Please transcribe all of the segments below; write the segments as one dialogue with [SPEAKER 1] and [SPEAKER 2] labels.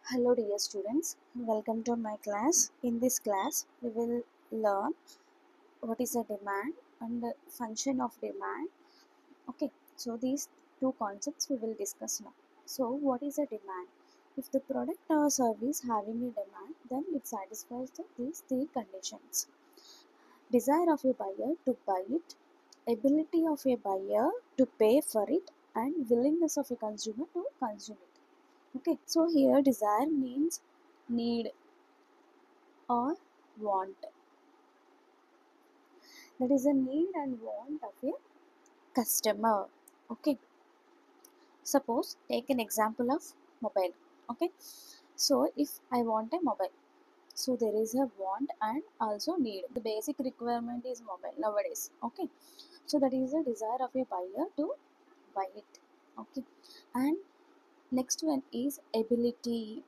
[SPEAKER 1] Hello dear students, welcome to my class. In this class, we will learn what is a demand and the function of demand. Okay, so these two concepts we will discuss now. So what is a demand? If the product or service having a demand, then it satisfies these three conditions. Desire of a buyer to buy it, ability of a buyer to pay for it, and willingness of a consumer to consume it. Okay, so here desire means need or want. That is a need and want of a customer. Okay, suppose take an example of mobile. Okay, so if I want a mobile, so there is a want and also need. The basic requirement is mobile nowadays. Okay, so that is a desire of a buyer to buy it. Okay, and next one is ability.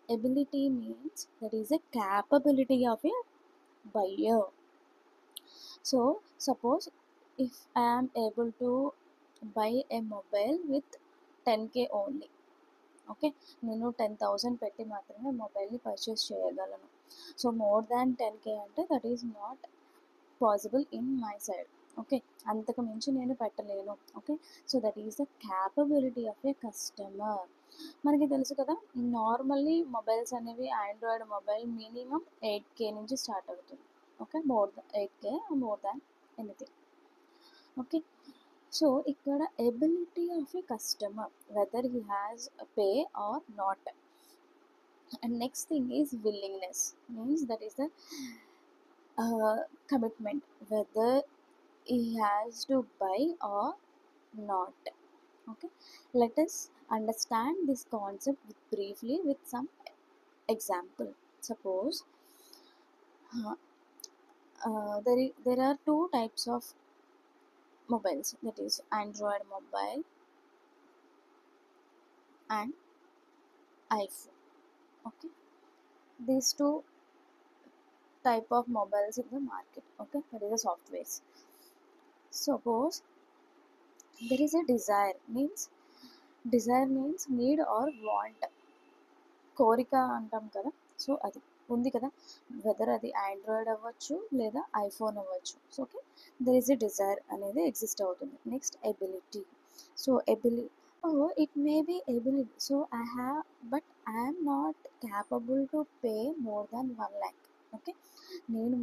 [SPEAKER 1] Ability means that is a capability of a buyer. So suppose if I am able to buy a mobile with 10k only. Okay, నేను 10,000 పెట్టి మాత్రమే మొబైల్ని purchase చేయగలను. So more than 10k అంటే that is not possible in my side. Okay, అంతకు మించి నేను పెట్టలేను. Okay, so that is the capability of a customer. మనకి తెలుసు కదా, నార్మల్లీ మొబైల్స్ అనేవి ఆండ్రాయిడ్ మొబైల్ మినిమం 8k నుంచి స్టార్ట్ అవుతుంది. Okay, more than 8k, more than anything. Okay, so ఇక్కడ ability of a customer whether he has pay or not. And next thing is willingness means that is the commitment whether he has to buy or not. Okay, let us understand this concept briefly with some example. Suppose there are two types of mobiles, that is Android mobile and iPhone. Okay, these two type of mobiles in the market. Okay, that is the softwares. Suppose there is a desire means need or want. కోరిక అంటాం కదా, so అది ఉంది కదా, weather అది Android అవ్వచ్చు లేదా iPhone అవ్వచ్చు. So okay, there is a desire అనేది ఎగ్జిస్ట్ అవుతుంది. Next ability. So it may be ability, so I have, but I am not capable to pay more than 1 lakh. Okay, నేను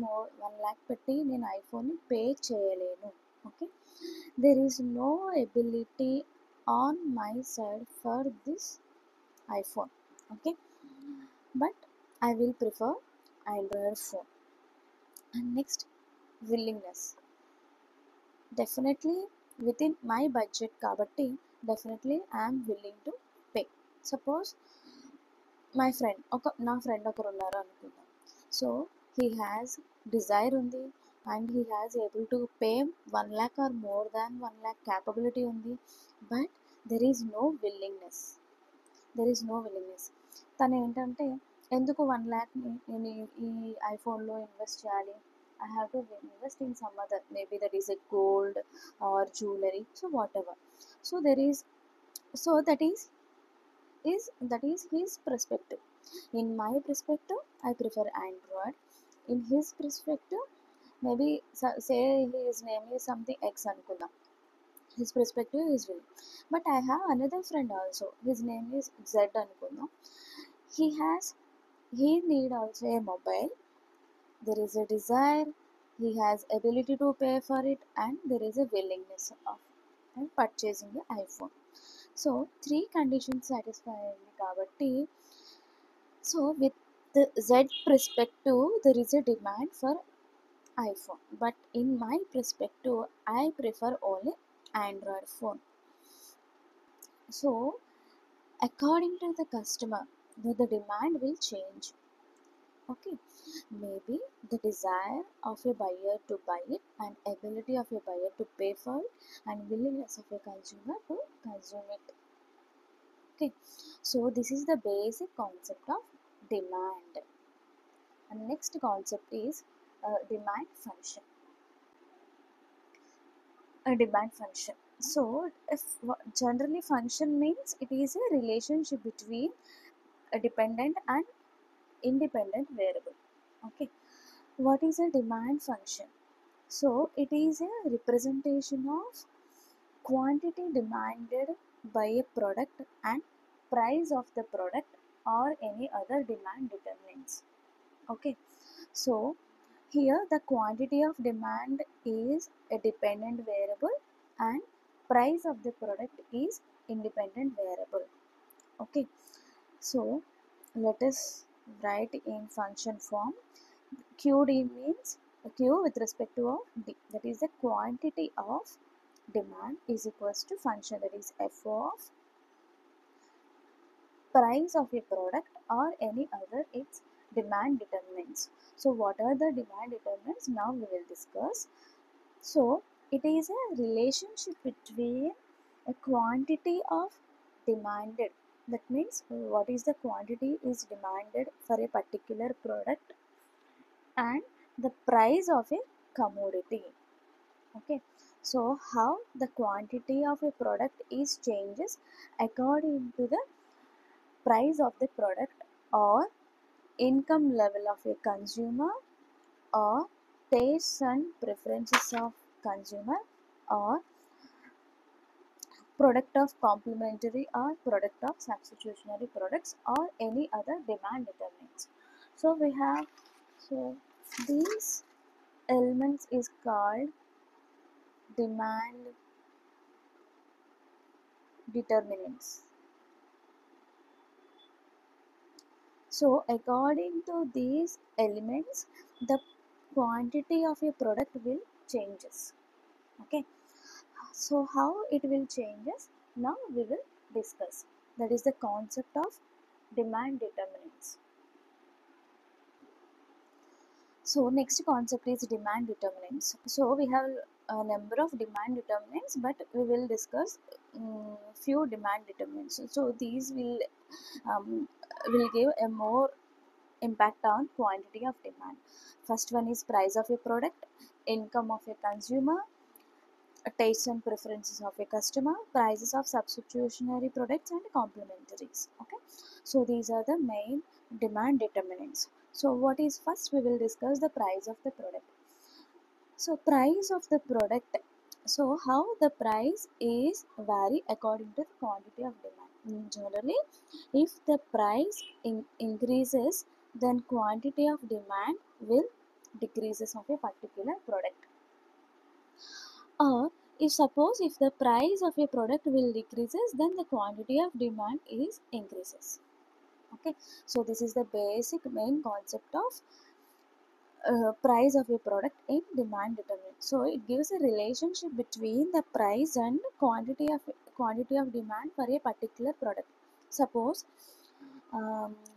[SPEAKER 1] 1 lakh పెట్టి నేను ఐఫోన్ని pay చేయలేను. Okay, there is no ability on my side for this iPhone. Okay, but I will prefer Android phone. And next, willingness. Definitely within my budget kabatti definitely I am willing to pay. Suppose my friend నా friend ఒకరు ఉన్నారు అనుకుందాం. So he has desire ఉంది and he has able to pay 1 lakh or more than 1 lakh capability ఉంది, but there is no willingness. తను ఏంటంటే ఎందుకు 1 ల్యాక్ని నేను ఈ ఐఫోన్లో ఇన్వెస్ట్ చేయాలి, I have to invest in some other, maybe that is a gold or jewellery, so what ever. So that is his perspective. In my perspective I prefer Android. In his perspective, maybe say his name is something X అనుకుందాం, his perspective is willing. But I have another friend also, his name is Z అనుకుందాం. He need also a mobile. There is a desire, he has ability to pay for it, and there is a willingness of purchasing the iPhone. So 3 conditions satisfied kabatti, so with the Z perspective there is a demand for iPhone, but in my perspective I prefer only Android phone. So according to the customer, the demand will change. Okay, maybe the desire of a buyer to buy it and ability of a buyer to pay for it and willingness of a consumer to consume it. Okay, so this is the basic concept of demand. And next concept is demand function. A demand function. So if generally function means it is a relationship between a dependent and independent variable. Okay, what is a demand function? So it is a representation of quantity demanded by a product and price of the product or any other demand determinants. Okay, so here the quantity of demand is a dependent variable and price of the product is independent variable. Okay, so let us write in function form. QD means Q with respect to of D, that is the quantity of demand is equals to function, that is f of price of a product or any other its demand determinants. So what are the demand determinants? Now we will discuss. So it is a relationship between a quantity of demanded, that means what is the quantity is demanded for a particular product, and the price of a commodity. Okay, so how the quantity of a product is changes according to the price of the product or income level of a consumer or tastes and preferences of consumer or product of complementary or product of substitutionary products or any other demand determinants. So we have, so these elements is called demand determinants. So according to these elements, the quantity of a product will changes. Okay, so how it will changes, now we will discuss. That is the concept of demand determinants. So next concept is demand determinants. So we have a number of demand determinants, but we will discuss few demand determinants. So these will give a more impact on quantity of demand. First one is price of a product, income of a consumer, tastes and preferences of a customer, prices of substitutionary products and complementaries. Okay, so these are the main demand determinants. So what is first, we will discuss the price of the product. So price of the product, so how the price is vary according to the quantity of demand. Generally, if the price increases, then quantity of demand will decreases of a particular product. Or if suppose if the price of a product will decreases, then the quantity of demand is increases. Okay, so this is the basic main concept of price of a product in demand determinant. So it gives a relationship between the price and quantity of demand for a particular product. Suppose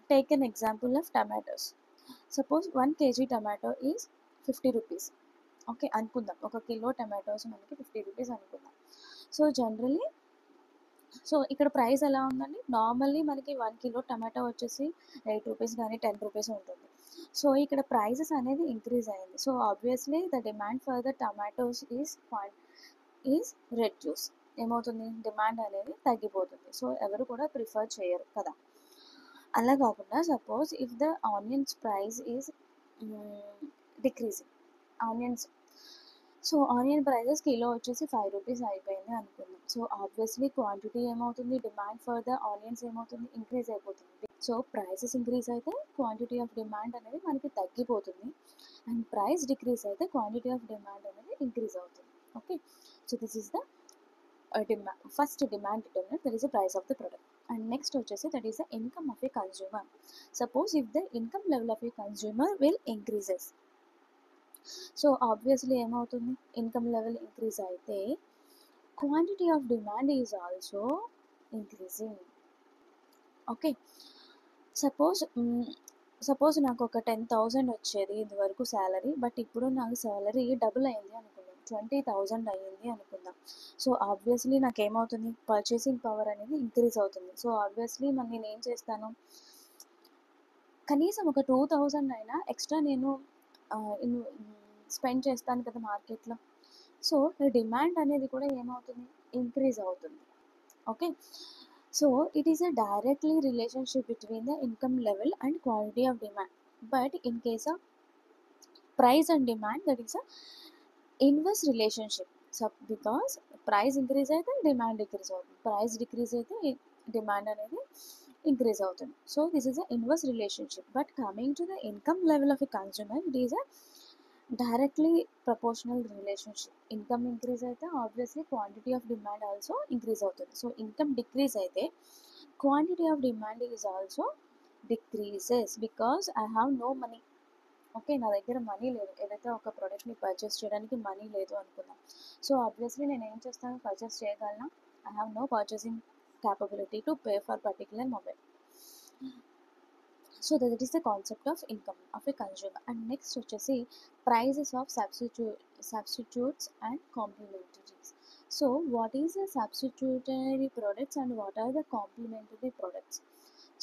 [SPEAKER 1] take an example of tomatoes. Suppose 1 kg tomato is 50 rupees. Okay అనుకుందాం, ఒక kilo tomatoes మనకి 50 rupees అనుకుందాం. So generally, so ఇక్కడ price ఎలా ఉందండి, normally మనకి 1 kilo tomato వచ్చేసి 8 rupees కానీ 10 రూపీస్ ఉంటుంది. సో ఇక్కడ ప్రైసెస్ అనేది ఇంక్రీజ్ అయింది. So obviously the demand for the tomatoes is reduce. ఏమవుతుంది, డిమాండ్ అనేది తగ్గిపోతుంది. సో ఎవరు కూడా ప్రిఫర్ చేయరు కదా. అలా కాకుండా suppose if the onions price is decreasing, onions, so onion prices kilo వచ్చేసి 5 రూపీస్ అయిపోయింది అనుకుందాం. సో ఆబ్వియస్లీ క్వాంటిటీ ఏమవుతుంది, డిమాండ్ ఫర్ ద ఆనియన్స్ ఏమవుతుంది, ఇంక్రీజ్ అయిపోతుంది. సో ప్రైసెస్ ఇంక్రీజ్ అయితే క్వాంటిటీ ఆఫ్ డిమాండ్ అనేది మనకి తగ్గిపోతుంది, అండ్ ప్రైస్ డిక్రీజ్ అయితే క్వాంటిటీ ఆఫ్ డిమాండ్ అనేది ఇంక్రీజ్ అవుతుంది. Okay, so this is the first demand determinant, that is the price of the product. And next వచ్చేసి that is the income of A consumer. Suppose if the income level of A consumer will increases, so obviously ఏమవుతుంది, income level increase అయితే quantity of demand is also increasing. Okay, suppose నాకు ఒక 10,000 వచ్చేది ఇదివరకు salary, but ఇప్పుడు నాకు salary double అయింది అనుకుందాం, 20,000 అయ్యింది అనుకుందాం. సో ఆబ్వియస్లీ నాకు ఏమవుతుంది, పర్చేసింగ్ పవర్ అనేది ఇంక్రీజ్ అవుతుంది. సో ఆబ్వియస్లీ నేను ఏం చేస్తాను, కనీసం ఒక 2,000 అయినా ఎక్స్ట్రా నేను స్పెండ్ చేస్తాను కదా మార్కెట్లో. సో డిమాండ్ అనేది కూడా ఏమవుతుంది, ఇంక్రీజ్ అవుతుంది. Okay, So it is a directly relationship between the income level and quantity of demand. But in case of price and demand, that is a inverse relationship. So because price increase అయితే demand decrease అవుతుంది, price decrease అయితే demand అనేది increase అవుతుంది. So this is a inverse relationship. But coming to the income level of a consumer, it is a directly proportional relationship. Income increase అయితే obviously quantity of demand also increase అవుతుంది. So income decrease అయితే quantity of demand is also decreases because I have no money. Okay, నా దగ్గర money లేదు, ఏదైతే ఒక ప్రోడక్ట్ని purchase చేయడానికి మనీ లేదు అనుకుందాం. సో ఆబ్వియస్లీ నేను ఏం చేస్తాను, పర్చేస్ చేయగలనా? I have no purchasing capability to pay for particular mobile. So that is the concept of income of a consumer. And next వచ్చేసి prices of substitutes and complementaries. So what is the substitutionary products and what are the complementary products?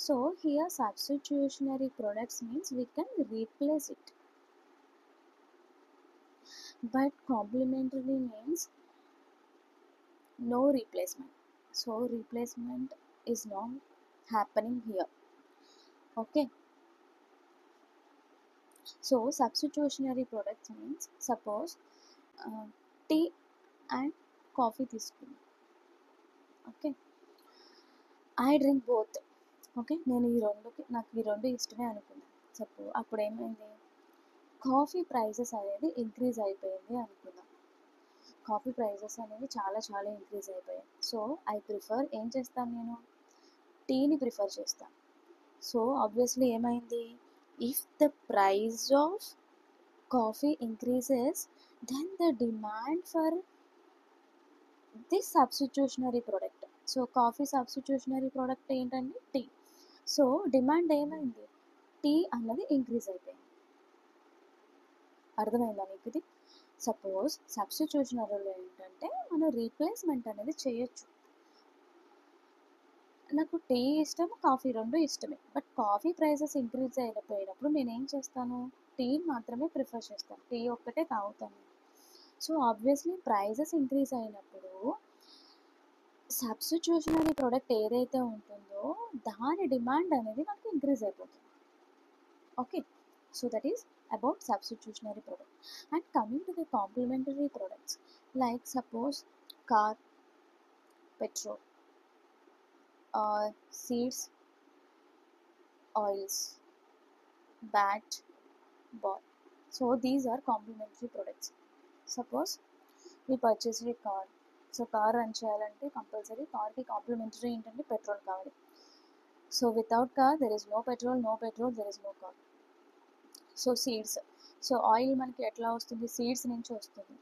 [SPEAKER 1] So here substitutionary products means we can replace it, but complementary means no replacement. So replacement is not happening here. Okay, so substitutionary products means suppose tea and coffee తీసుకున్నాను. Okay, I drink both. Okay, నేను నాకు ఈ రెండు ఇష్టమే అనుకున్నాను. అప్పుడు ఏమైంది, coffee prices అనేది ఇంక్రీజ్ అయిపోయింది అనుకుందాం. కాఫీ ప్రైజెస్ అనేవి చాలా చాలా ఇంక్రీజ్ అయిపోయాయి. సో ఏం చేస్తాను, నేను టీని ప్రిఫర్ చేస్తాను. సో ఆబ్వియస్లీ ఏమైంది, if the price of coffee increases, then the demand for this substitutionary product. So coffee substitutionary product ఏంటంటే టీ. సో డిమాండ్ ఏమైంది, టీ అన్నది ఇంక్రీజ్ అయిపోయింది. అర్థమైందా మీకు ఇది? సపోజ్ సబ్స్టిట్యూషనరీలో ఏంటంటే మనం రీప్లేస్మెంట్ అనేది చేయొచ్చు. నాకు టీ ఇష్టం, కాఫీ రెండు ఇష్టమే, బట్ కాఫీ ప్రైజెస్ ఇంక్రీజ్ అయిపోయినప్పుడు నేను ఏం చేస్తాను, టీ మాత్రమే ప్రిఫర్ చేస్తాను, టీ ఒక్కటే తాగుతాను. సో ఆబ్వియస్లీ ప్రైజెస్ ఇంక్రీజ్ అయినప్పుడు సబ్స్టిట్యూషనరీ ప్రోడక్ట్ ఏదైతే ఉంటుందో దాని డిమాండ్ అనేది మనకి ఇంక్రీజ్ అయిపోతుంది. Okay, so that is about substitutionary product. And coming to the complementary products, like suppose car, petrol, seeds, oils, bat, ball. So these are complementary products. Suppose we purchased a car. So car run చేయాలంటే compulsory కార్కి complementary ఏంటంటే petrol కావాలి. So without car there is no petrol, no petrol there is no car. So seeds, so oil మనకి ఎట్లా వస్తుంది, seeds నుంచి వస్తుంది.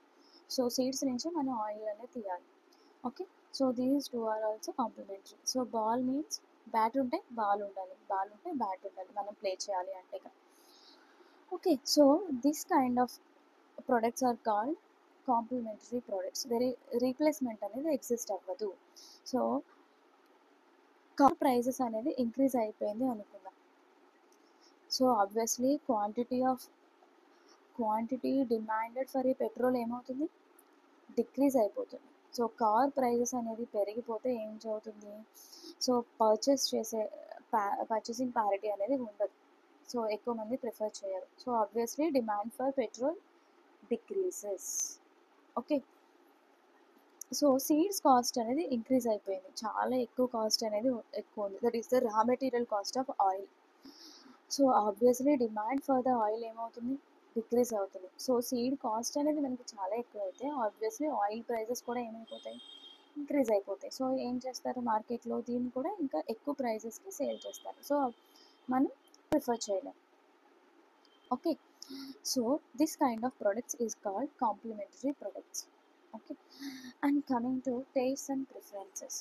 [SPEAKER 1] So seeds నుంచి మనం ఆయిల్ అనేది తీయాలి. Okay, so these two are also complementary. So ball means bat ఉంటే బాల్ ఉండాలి, బాల్ ఉంటే బ్యాట్ ఉండాలి మనం ప్లే చేయాలి అంటే. Okay, so this kind of products are called complementary products. Replacement అనేది ఎగ్జిస్ట్ అవ్వదు. సో కార్ ప్రైజెస్ అనేది ఇంక్రీజ్ అయిపోయింది అనుకుందాం. So obviously quantity demanded for ఈ పెట్రోల్ ఏమవుతుంది, డిక్రీజ్ అయిపోతుంది. సో కార్ ప్రైజెస్ అనేది పెరిగిపోతే ఏం జరుగుతుంది, సో పర్చేసింగ్ ప్యారిటీ అనేది ఉండదు. సో ఎక్కువ మంది ప్రిఫర్ చేయరు. So obviously demand for petrol decreases. Okay, so seeds cost అనేది ఇంక్రీజ్ అయిపోయింది, చాలా ఎక్కువ కాస్ట్ అనేది ఎక్కువ ఉంది. That is the raw material cost of oil. So obviously demand for the oil ఏమవుతుంది, డిక్రీజ్ అవుతుంది. సో సీడ్ కాస్ట్ అనేది మనకి చాలా ఎక్కువ అయితే ఆబ్వియస్లీ ఆయిల్ ప్రైజెస్ కూడా ఏమైపోతాయి, ఇంక్రీజ్ అయిపోతాయి. సో ఏం చేస్తారు, మార్కెట్లో దీన్ని కూడా ఇంకా ఎక్కువ ప్రైజెస్కి సేల్ చేస్తారు. సో మనం ప్రిఫర్ చేయలేం. Okay, so this kind of products is called complementary products. Okay, and coming to tastes and preferences.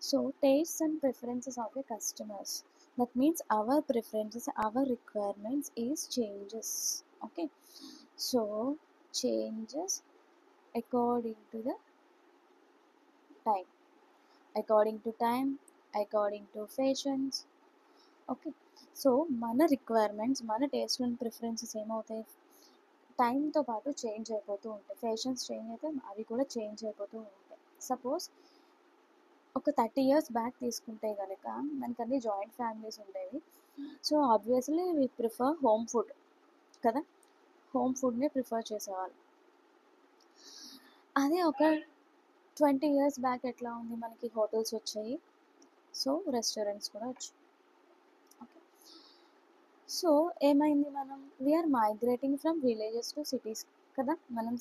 [SPEAKER 1] So tastes and preferences of the customers, that means our preferences, our requirements is changes. Okay, so changes according to the time, according to fashions. Okay, so మన requirements, మన taste and preferences ఏమవుతాయి, టైంతో పాటు change అయిపోతూ ఉంటాయి. Fashions change అయితే అవి కూడా change అయిపోతూ ఉంటాయి. సపోజ్ ఒక 30 ఇయర్స్ బ్యాక్ తీసుకుంటే కనుక మనకన్నీ జాయింట్ ఫ్యామిలీస్ ఉండేవి. So obviously we prefer home food కదా, హోమ్ ఫుడ్ని ప్రిఫర్ చేసేవాళ్ళు. అదే ఒక 20 ఇయర్స్ బ్యాక్ ఎట్లా ఉంది, మనకి హోటల్స్ వచ్చాయి, సో రెస్టారెంట్స్ కూడా వచ్చాయి. ఓకే, సో ఏమైంది, మనం we are migrating from villages to cities కదా, మనం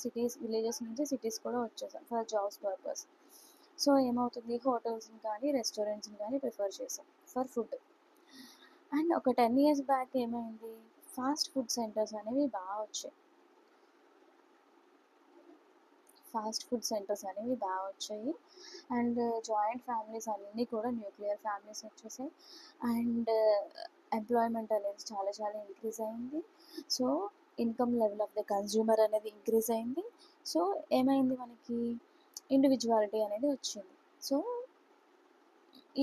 [SPEAKER 1] విలేజెస్ నుంచి సిటీస్ కూడా వచ్చేసాం ఫర్ జాబ్స్ పర్పస్. సో ఏమవుతుంది, హోటల్స్ని కానీ రెస్టారెంట్స్ని కానీ ప్రిఫర్ చేసాం ఫర్ ఫుడ్. అండ్ ఒక 10 ఇయర్స్ బ్యాక్ ఏమైంది, ఫాస్ట్ ఫుడ్ సెంటర్స్ అనేవి బాగా వచ్చాయి. అండ్ జాయింట్ ఫ్యామిలీస్ అన్నీ కూడా న్యూక్లియర్ ఫ్యామిలీస్ వచ్చేసాయి. అండ్ ఎంప్లాయ్మెంట్ అనేది చాలా చాలా ఇంక్రీజ్ అయింది. So income level of the consumer అనేది ఇంక్రీజ్ అయింది. సో ఏమైంది, మనకి ఇండివిజువాలిటీ అనేది వచ్చింది. సో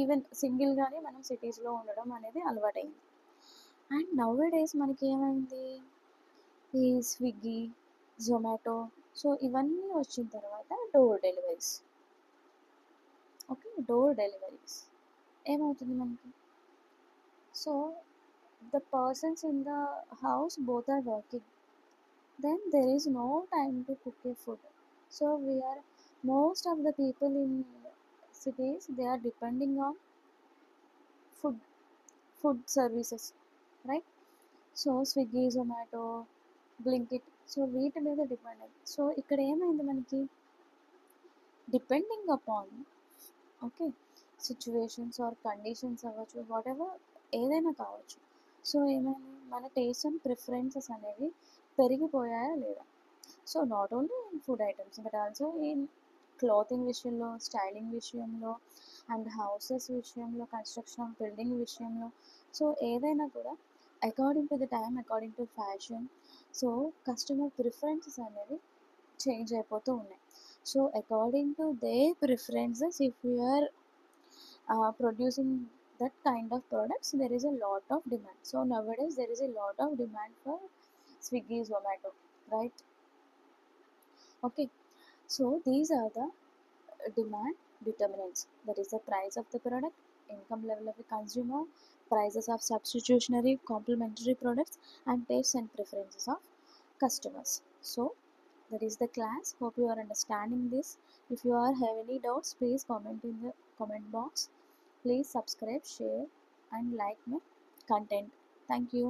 [SPEAKER 1] ఈవెన్ సింగిల్గానే మనం సిటీస్లో ఉండడం అనేది అలవాటైంది. అండ్ నవ్ డేస్ మనకి ఏమైంది, ఈ స్విగ్గీ, జొమాటో, సో ఇవన్నీ వచ్చిన తర్వాత door deliveries. Okay, door deliveries ఏమవుతుంది మనకి, so the persons in the house both are working, then there is no time to cook a food. So we are, most of the people in cities, they are depending on food food services, right? So Swiggy, Zomato, Blinkit, so వీటి మీద depend అయ్యి, so ఇక్కడ ఏమైంది మనకి, depending upon okay situations are conditions అవ్వచ్చు, what ever ఏదైనా కావచ్చు. So ఏమైంది, మన టేస్ట్ అండ్ ప్రిఫరెన్సెస్ అనేవి పెరిగిపోయాయా లేదా. So not only in food items but also in clothing విషయంలో, స్టైలింగ్ విషయంలో, అండ్ హౌసెస్ విషయంలో, కన్స్ట్రక్షన్ ఆఫ్ బిల్డింగ్ విషయంలో, సో ఏదైనా కూడా according to the time, according to fashion, so customer preferences అనేవి చేంజ్ అయిపోతూ ఉన్నాయి. So according to they preferences, if you are producing that kind of products, there is a lot of demand. So nowadays there is a lot of demand for Swiggy, Zomato, right? Okay, so these are the demand determinants, that is the price of the product, income level of the consumer, prices of substitutionary complementary products, and tastes and preferences of customers. So that is the class. Hope you are understanding this. If you are have any doubts, please comment in the comment box. Please subscribe, share, and like my content. Thank you.